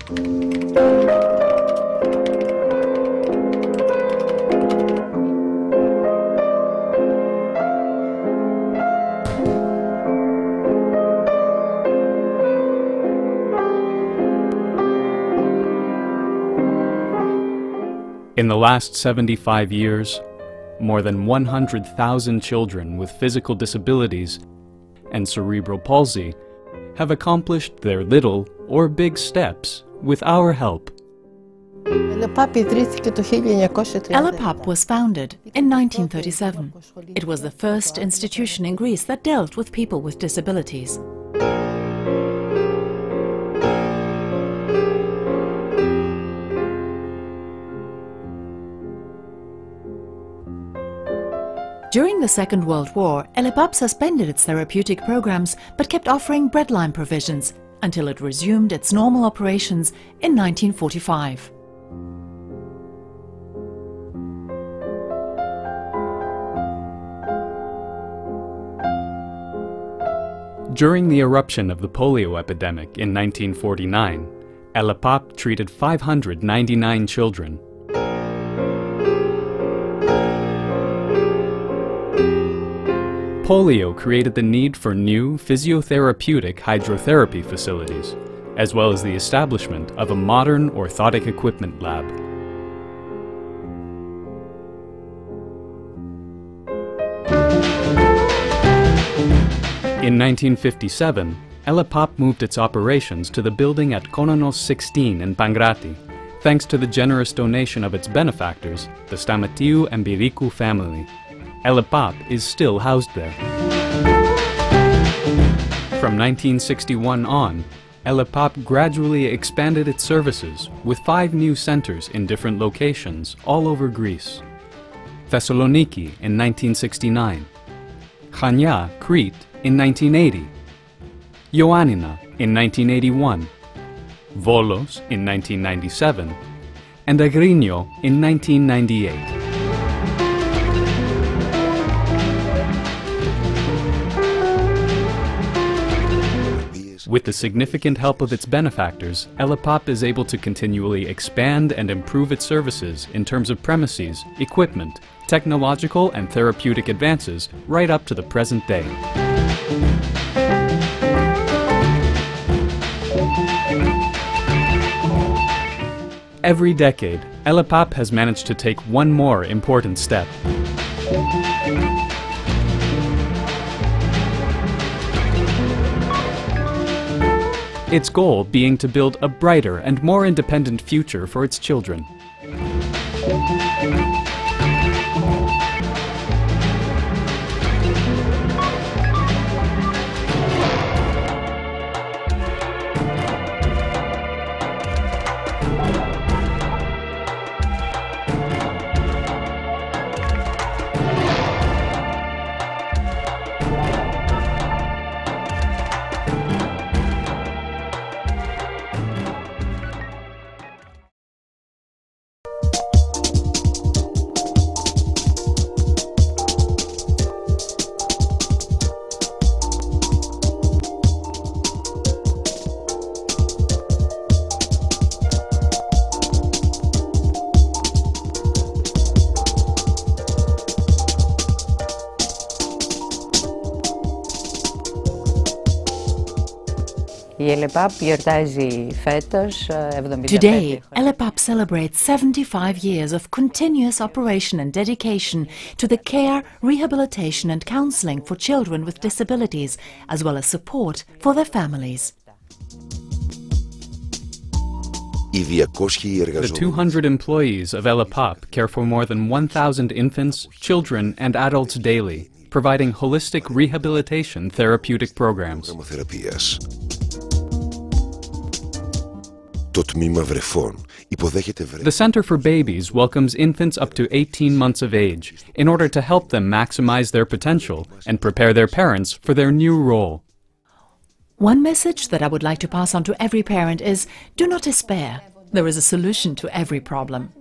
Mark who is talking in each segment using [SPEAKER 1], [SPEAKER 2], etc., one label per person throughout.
[SPEAKER 1] In the last 75 years, more than 100,000 children with physical disabilities and cerebral palsy have accomplished their little or big steps with our help.
[SPEAKER 2] ELEPAP was founded in 1937. It was the first institution in Greece that dealt with people with disabilities. During the Second World War, ELEPAP suspended its therapeutic programs but kept offering breadline provisions until it resumed its normal operations in 1945.
[SPEAKER 1] During the eruption of the polio epidemic in 1949, ELEPAP treated 599 children. Polio created the need for new physiotherapeutic hydrotherapy facilities, as well as the establishment of a modern orthotic equipment lab. In 1957, ELEPAP moved its operations to the building at Kononos 16 in Pangrati, thanks to the generous donation of its benefactors, the Stamatiu and Birikou family. ELEPAP is still housed there. From 1961 on, ELEPAP gradually expanded its services with 5 new centers in different locations all over Greece. Thessaloniki in 1969, Chania, Crete in 1980, Ioannina in 1981, Volos in 1997, and Agrinio in 1998. With the significant help of its benefactors, ELEPAP is able to continually expand and improve its services in terms of premises, equipment, technological and therapeutic advances right up to the present day. Every decade, ELEPAP has managed to take one more important step. Its goal being to build a brighter and more independent future for its children.
[SPEAKER 2] Today, ELEPAP celebrates 75 years of continuous operation and dedication to the care, rehabilitation and counseling for children with disabilities, as well as support for their families.
[SPEAKER 1] The 200 employees of ELEPAP care for more than 1,000 infants, children and adults daily, providing holistic rehabilitation therapeutic programs. The Center for Babies welcomes infants up to 18 months of age in order to help them maximize their potential and prepare their parents for their new role.
[SPEAKER 2] One message that I would like to pass on to every parent is, do not despair. There is a solution to every problem.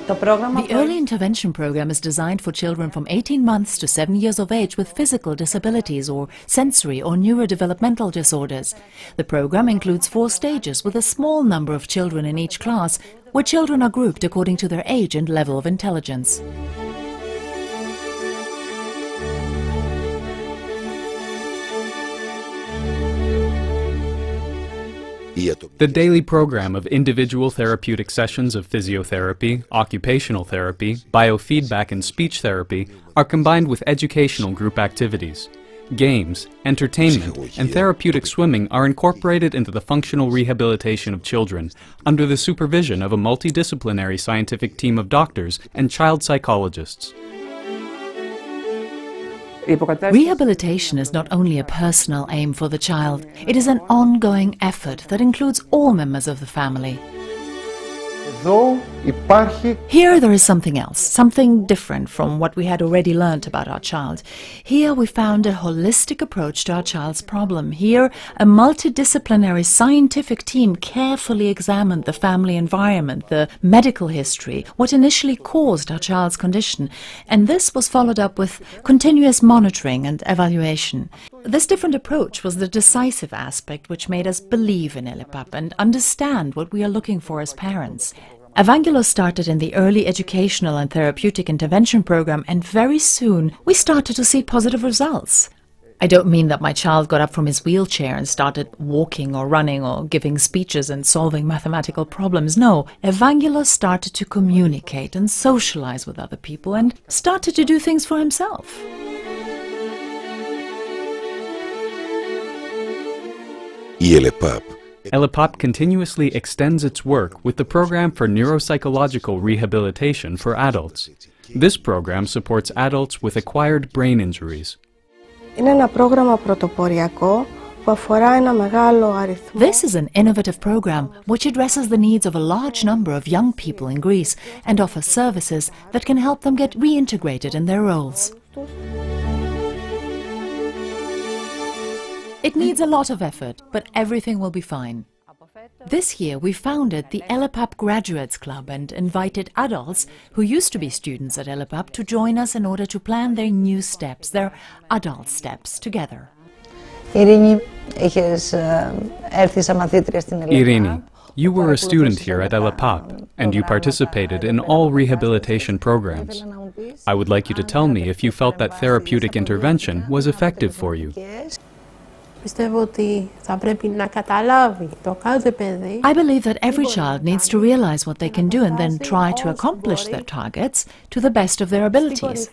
[SPEAKER 2] The early intervention program is designed for children from 18 months to 7 years of age with physical disabilities or sensory or neurodevelopmental disorders. The program includes 4 stages with a small number of children in each class, where children are grouped according to their age and level of intelligence.
[SPEAKER 1] The daily program of individual therapeutic sessions of physiotherapy, occupational therapy, biofeedback and speech therapy are combined with educational group activities. Games, entertainment, and therapeutic swimming are incorporated into the functional rehabilitation of children under the supervision of a multidisciplinary scientific team of doctors and child psychologists.
[SPEAKER 2] Rehabilitation is not only a personal aim for the child, it is an ongoing effort that includes all members of the family. Here there is something else, something different from what we had already learnt about our child. Here we found a holistic approach to our child's problem. Here a multidisciplinary scientific team carefully examined the family environment, the medical history, what initially caused our child's condition, and this was followed up with continuous monitoring and evaluation. This different approach was the decisive aspect which made us believe in ELEPAP and understand what we are looking for as parents. Evangelos started in the early educational and therapeutic intervention program, and very soon we started to see positive results. I don't mean that my child got up from his wheelchair and started walking or running or giving speeches and solving mathematical problems. No, Evangelos started to communicate and socialize with other people and started to do things for himself.
[SPEAKER 1] ELEPAP continuously extends its work with the program for neuropsychological rehabilitation for adults. This program supports adults with acquired brain injuries.
[SPEAKER 2] This is an innovative program which addresses the needs of a large number of young people in Greece and offers services that can help them get reintegrated in their roles. It needs a lot of effort, but everything will be fine. This year we founded the ELEPAP Graduates Club and invited adults who used to be students at ELEPAP to join us in order to plan their new steps, their adult steps, together.
[SPEAKER 3] Irini,
[SPEAKER 1] you were a student here at ELEPAP, and you participated in all rehabilitation programs. I would like you to tell me if you felt that therapeutic intervention was effective for you.
[SPEAKER 2] I believe that every child needs to realize what they can do and then try to accomplish their targets to the best of their abilities.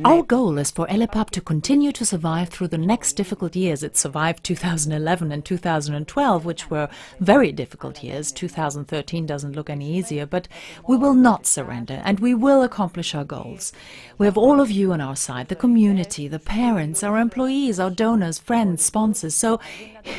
[SPEAKER 2] Our goal is for ELEPAP to continue to survive through the next difficult years. It survived 2011 and 2012, which were very difficult years. 2013 doesn't look any easier, but we will not surrender and we will accomplish our goals. We have all of you on our side, the community, the parents, our employees, our donors, friends, sponsors, so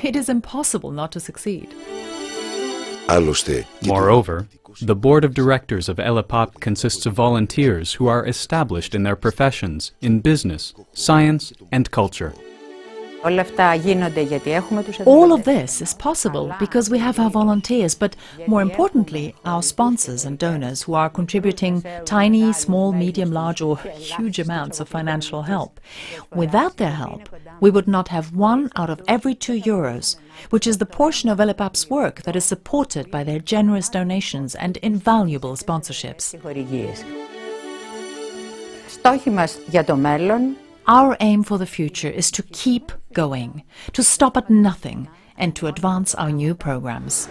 [SPEAKER 2] it is impossible not to succeed.
[SPEAKER 1] Moreover, the board of directors of ELEPAP consists of volunteers who are established in their professions, in business, science, and culture.
[SPEAKER 2] All of this is possible because we have our volunteers, but more importantly, our sponsors and donors who are contributing tiny, small, medium, large or huge amounts of financial help. Without their help, we would not have 1 out of every 2 euros, which is the portion of ELEPAP's work that is supported by their generous donations and invaluable sponsorships. Our aim for the future is to keep going, to stop at nothing, and to advance our new programs.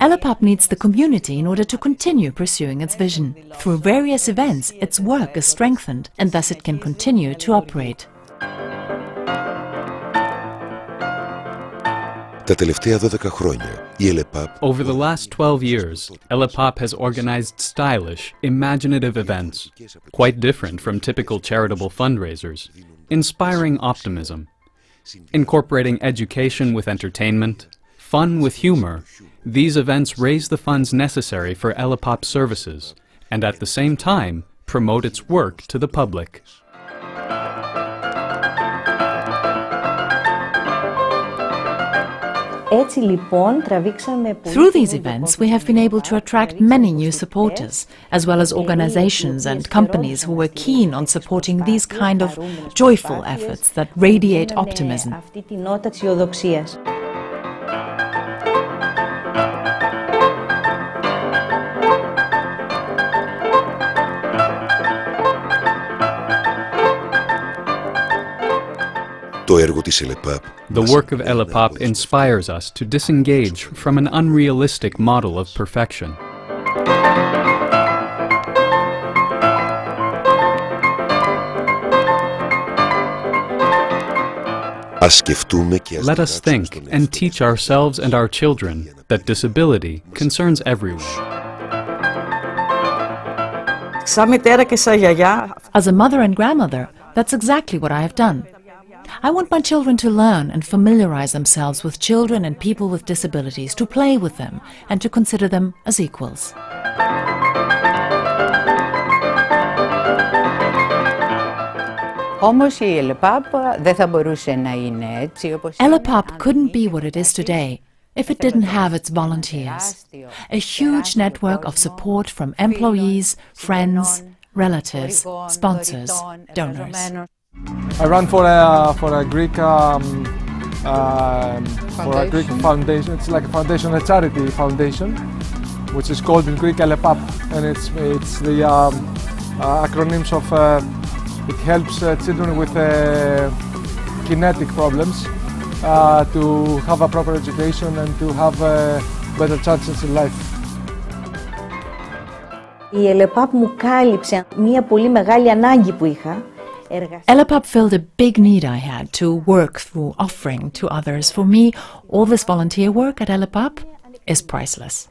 [SPEAKER 2] ELEPAP needs the community in order to continue pursuing its vision. Through various events, its work is strengthened and thus it can continue to operate.
[SPEAKER 3] Τα τελευταία 12 χρόνια, η ELEPAP...
[SPEAKER 1] Over the last 12 years, ELEPAP has organized stylish, imaginative events, quite different from typical charitable fundraisers, inspiring optimism, incorporating education with entertainment, fun with humor. These events raise the funds necessary for ELEPAP services and at the same time promote its work to the public.
[SPEAKER 2] Through these events, we have been able to attract many new supporters, as well as organizations and companies who were keen on supporting these kind of joyful efforts that radiate optimism.
[SPEAKER 3] The
[SPEAKER 1] work of ELEPAP inspires us to disengage from an unrealistic model of perfection. Let us think and teach ourselves and our children that disability concerns everyone.
[SPEAKER 2] As a mother and grandmother, that's exactly what I have done. I want my children to learn and familiarize themselves with children and people with disabilities, to play with them and to consider them as equals. ELEPAP couldn't be what it is today if it didn't have its volunteers. A huge network of support from employees, friends, relatives, sponsors, donors.
[SPEAKER 4] I run for a Greek foundation. It's like a foundation, a charity foundation, which is called in Greek ELEPAP, and it's the acronyms of it helps children with kinetic problems to have a proper education and to have better chances in life.
[SPEAKER 5] Η ELEPAP μου κάλυψε μια πολύ μεγάλη ανάγκη που είχα.
[SPEAKER 2] ELEPAP filled a big need I had to work through offering to others. For me, all this volunteer work at ELEPAP is priceless.